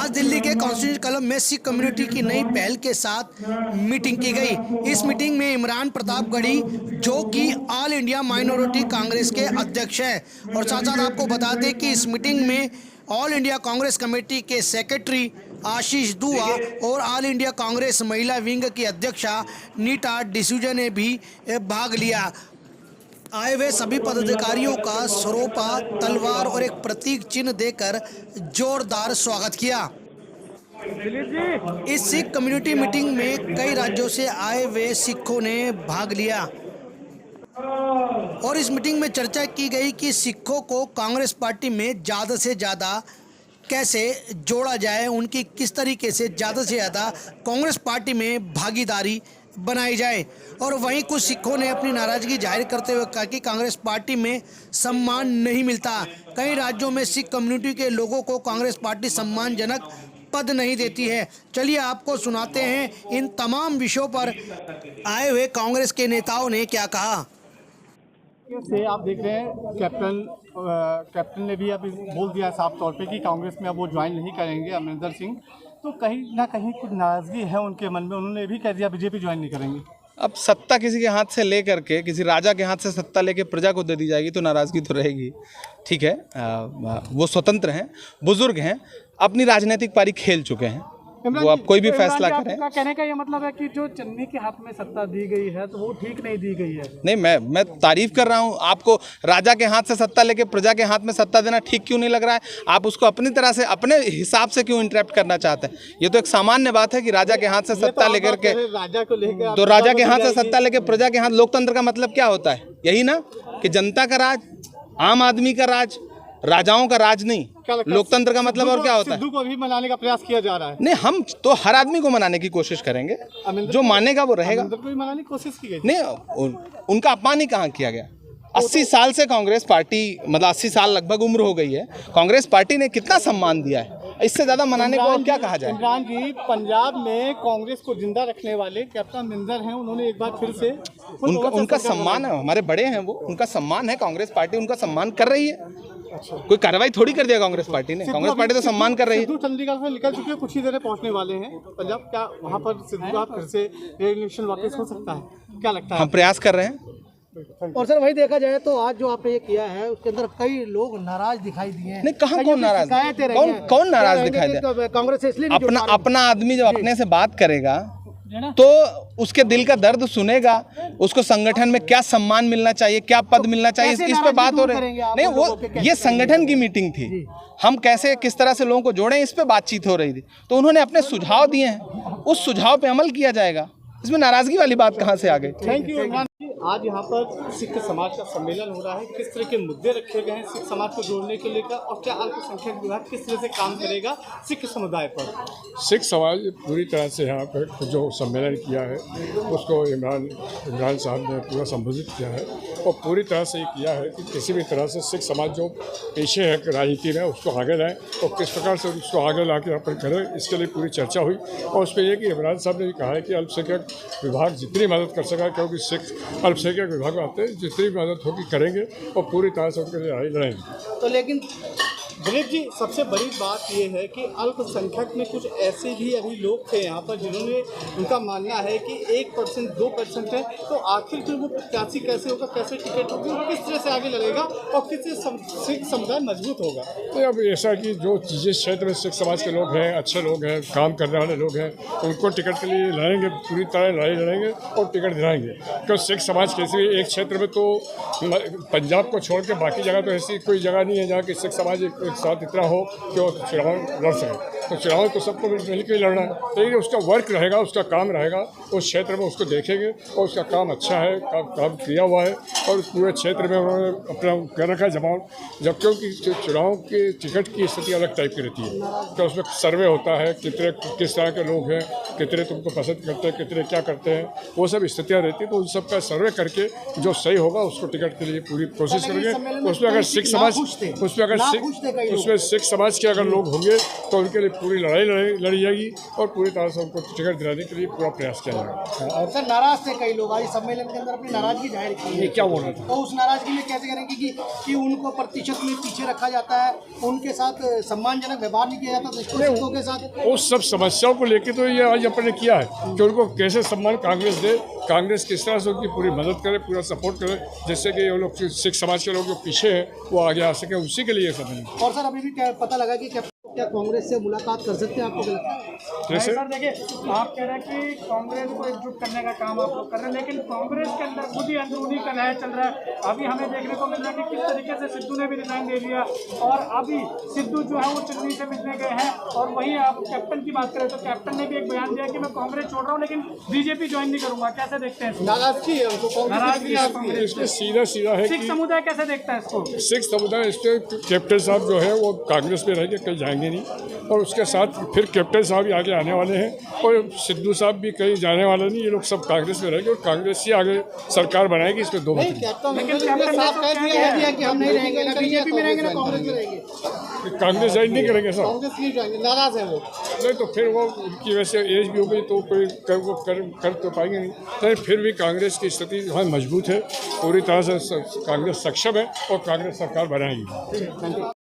आज दिल्ली के constitution club में सिख कम्युनिटी की नई पहल के साथ मीटिंग की गई। इस मीटिंग में इमरान प्रतापगढ़ी, जो कि ऑल इंडिया माइनॉरिटी कांग्रेस के अध्यक्ष हैं, और साथ साथ आपको बता दें कि इस मीटिंग में ऑल इंडिया कांग्रेस कमेटी के सेक्रेटरी आशीष दुआ और ऑल इंडिया कांग्रेस महिला विंग की अध्यक्षा नीता डिसूजा ने भी भाग लिया। आए हुए सभी पदाधिकारियों का सरोपा, तलवार और एक प्रतीक चिन्ह देकर जोरदार स्वागत किया। इस सिख कम्युनिटी मीटिंग में कई राज्यों से आए हुए सिखों ने भाग लिया और इस मीटिंग में चर्चा की गई कि सिखों को कांग्रेस पार्टी में ज़्यादा से ज़्यादा कैसे जोड़ा जाए, उनकी किस तरीके से ज़्यादा से ज़्यादा कांग्रेस पार्टी में भागीदारी बनाई जाए। और वहीं कुछ सिखों ने अपनी नाराज़गी जाहिर करते हुए कहा कि कांग्रेस पार्टी में सम्मान नहीं मिलता। कई राज्यों में सिख कम्युनिटी के लोगों को कांग्रेस पार्टी सम्मानजनक पद नहीं देती है। चलिए आपको सुनाते हैं इन तमाम विषयों पर आए हुए कांग्रेस के नेताओं ने क्या कहा। से आप देख रहे हैं कैप्टन ने भी अभी बोल दिया साफ तौर पे कि कांग्रेस में अब वो ज्वाइन नहीं करेंगे अमरिंदर सिंह। तो कहीं ना कहीं कुछ नाराज़गी है उनके मन में, उन्होंने भी कह दिया बीजेपी ज्वाइन नहीं करेंगे। अब सत्ता किसी के हाथ से लेकर के, किसी राजा के हाथ से सत्ता लेके प्रजा को दे दी जाएगी तो नाराज़गी तो रहेगी। ठीक है, वो स्वतंत्र हैं, बुजुर्ग हैं, अपनी राजनीतिक पारी खेल चुके हैं, वो अब कोई भी फैसला करें। आपका कहने का ये मतलब है कि जो चन्नी के हाथ में सत्ता दी गई है तो वो ठीक नहीं दी गई है? नहीं, मैं तारीफ कर रहा हूँ। आपको राजा के हाथ से सत्ता लेके प्रजा के हाथ में सत्ता देना ठीक क्यों नहीं लग रहा है? आप उसको अपनी तरह से, अपने हिसाब से क्यों इंटरप्ट करना चाहते हैं? ये तो एक सामान्य बात है कि राजा के हाथ से सत्ता लेकर के, राजा को लेकर, तो राजा के हाथ से सत्ता लेके प्रजा के हाथ। लोकतंत्र का मतलब क्या होता है? यही ना कि जनता का राज, आम आदमी का राज, राजाओं का राज नहीं। लोकतंत्र का मतलब और क्या होता है? सिद्धू को भी मनाने का प्रयास किया जा रहा है। नहीं, हम तो हर आदमी को मनाने की कोशिश करेंगे, जो मानेगा वो रहेगा। अमरिंदर को भी मनाने की कोशिश की गई नहीं, उनका अपमान ही कहाँ किया गया? 80 साल से कांग्रेस पार्टी, मतलब 80 साल लगभग उम्र हो गई है, कांग्रेस पार्टी ने कितना सम्मान दिया है, इससे ज़्यादा मनाने को क्या कहा जाए? इमरान जी, पंजाब में कांग्रेस को जिंदा रखने वाले कैप्टन अमरिंदर हैं, उन्होंने एक बार फिर से उनका सम्मान है, हमारे बड़े हैं वो, उनका सम्मान है, कांग्रेस पार्टी उनका सम्मान कर रही है। कोई कार्रवाई थोड़ी कर दिया कांग्रेस पार्टी ने, कांग्रेस पार्टी तो सम्मान कर रही है। सिद्धू चंडीगढ़ से निकल चुके हैं, कुछ ही देर में पहुंचने वाले हैं पंजाब। क्या वहां पर सिद्धू का फिर से इलेक्शन वापस हो सकता है? क्या लगता है? हम प्रयास कर रहे हैं। और सर वही देखा जाए तो आज जो आपने ये किया है उसके अंदर कई लोग नाराज दिखाई दिए हैं। नहीं, कहाँ कौन नाराज? कौन नाराज दिखाई दे? कांग्रेस से इसलिए अपना आदमी जब अपने से बात करेगा तो उसके दिल का दर्द सुनेगा, उसको संगठन में क्या सम्मान मिलना चाहिए, क्या पद मिलना चाहिए, इस पे बात हो रही है। नहीं, वो ये संगठन की मीटिंग थी, हम कैसे किस तरह से लोगों को जोड़ें, इस पे बातचीत हो रही थी। तो उन्होंने अपने सुझाव दिए हैं, उस सुझाव पे अमल किया जाएगा। इसमें नाराजगी वाली बात कहाँ से आ गई? थैंक यू इमरान जी। आज यहाँ पर सिख समाज का सम्मेलन हो रहा है, किस तरह के मुद्दे रखे गए हैं सिख समाज को जोड़ने के लेकर, और क्या अल्पसंख्यक विभाग किस तरह से काम करेगा सिख समुदाय पर? सिख समाज पूरी तरह से यहाँ पर जो सम्मेलन किया है उसको इमरान साहब ने पूरा संबोधित किया है, और पूरी तरह से ये किया है कि किसी भी तरह से सिख समाज जो पीछे है राजनीति में उसको आगे लाएँ, और किस प्रकार से उसको आगे ला के यहाँ पर करें, इसके लिए पूरी चर्चा हुई। और उस पर यह कि इमरान साहब ने कहा है कि अल्पसंख्यक विभाग जितनी मदद कर सका, क्योंकि सिख अल्पसंख्यक विभाग आते हैं, जितनी मदद होगी करेंगे और पूरी तरह से उनके लिए लड़ेंगे। तो लेकिन दिलीप जी, सबसे बड़ी बात यह है कि अल्पसंख्यक में कुछ ऐसे भी अभी लोग थे यहाँ पर जिन्होंने, उनका मानना है कि 1% 2% है, तो आखिर फिर वो प्रत्याशी कैसे होगा, कैसे टिकट होगी, किस तरह से आगे लड़ेगा और किस सिख समुदाय मजबूत होगा? तो अब ऐसा कि जो जिस क्षेत्र में सिख समाज के लोग हैं, अच्छे लोग हैं, काम करने वाले लोग हैं, उनको टिकट के लिए लड़ेंगे, पूरी तरह लड़ाई लड़ेंगे और टिकट दिलाएंगे। क्योंकि सिख समाज किसी भी एक क्षेत्र में, तो पंजाब को छोड़ के बाकी जगह तो ऐसी कोई जगह नहीं है जहाँ कि सिख समाज एक साथ इतना हो कि वो चुनाव लड़ सके। तो चुनाव तो सबको मिल के लड़ना है, लेकिन उसका वर्क रहेगा, उसका काम रहेगा, उस क्षेत्र में उसको देखेंगे और उसका काम अच्छा है, काम किया हुआ है, और पूरे क्षेत्र में उन्होंने अपना कर रखा है जमाव। जब क्योंकि चुनाव के टिकट की स्थिति अलग टाइप की रहती है, तो उसमें सर्वे होता है, कितने किस तरह के लोग हैं, कितने तुमको पसंद करते हैं, कितने क्या करते हैं, वो सब स्थितियाँ रहती हैं। तो उन सब का सर्वे करके जो सही होगा उसको टिकट के लिए पूरी कोशिश करेंगे। उसमें अगर सिख समाज के अगर लोग होंगे तो उनके लिए पूरी लड़ाई लड़ी जाएगी और पूरी तरह से उनको टिकट दिलाने के लिए पूरा प्रयास किया जाएगा। और सर नाराज थे कई लोग आज सम्मेलन के अंदर अपनी नाराजगी जाहिर की है। ये क्या बोल रहा था? तो उस नाराजगी में कैसे करेंगे कि उनको प्रतिशत में पीछे रखा जाता है, उनके साथ सम्मानजनक व्यवहार नहीं किया जाता शिक्षकों के साथ। उस सब समस्याओं को लेकर तो ये आज अपने किया है कि उनको कैसे सम्मान कांग्रेस दे, कांग्रेस किस तरह से उनकी पूरी मदद करे, पूरा सपोर्ट करे, जिससे कि वो लोग सिख समाज के लोग जो पीछे हैं वो आगे आ सके, उसी के लिए सब है। और सर अभी भी क्या पता लगा कि क्या कांग्रेस से मुलाकात कर सकते हैं, आपको क्या लगता है? जैसे सर देखिए, आप कह रहे हैं कि कांग्रेस को एकजुट करने का काम आप लोग कर रहे हैं, लेकिन कांग्रेस के अंदर खुद ही अंदरूनी कलह चल रहा है। अभी हमें देखने को मिल रहा है कि किस तरीके से सिद्धू ने भी रिजाइन दे दिया और अभी सिद्धू जो है वो चुन्नी से मिलने गए हैं। और वहीं आप कैप्टन की बात करें तो कैप्टन ने भी एक बयान दिया कि मैं कांग्रेस छोड़ रहा हूँ लेकिन बीजेपी ज्वाइन नहीं करूंगा। कैसे देखते हैं? नाराजगी है उनको, नाराजगी इसमें सीधा है सिख कि समुदाय कैसे देखता है इसको? सिख समुदाय इस पे कैप्टन साहब जो है वो कांग्रेस में रह के कहीं जाएंगे नहीं, और उसके साथ फिर कैप्टन साहब ही आगे आने वाले हैं और सिद्धू साहब भी कहीं जाने वाले नहीं। ये लोग सब कांग्रेस में रहेंगे और कांग्रेस ही आगे सरकार बनाएगी, इसमें दो मत नहीं। कि हम नहीं रहेंगे, ना बीजेपी में रहेंगे ना कांग्रेस में रहेंगे। कांग्रेस ज्वाइन नहीं करेंगे साहब, कांग्रेस नहीं जाएंगे, नाराज है वो। नहीं तो फिर वो उनकी वैसे एज भी हो गई तो कोई कर तो पाएंगे नहीं। तो फिर भी कांग्रेस की स्थिति बहुत मजबूत है, पूरी तरह से कांग्रेस सक्षम है और कांग्रेस सरकार बनाएगी।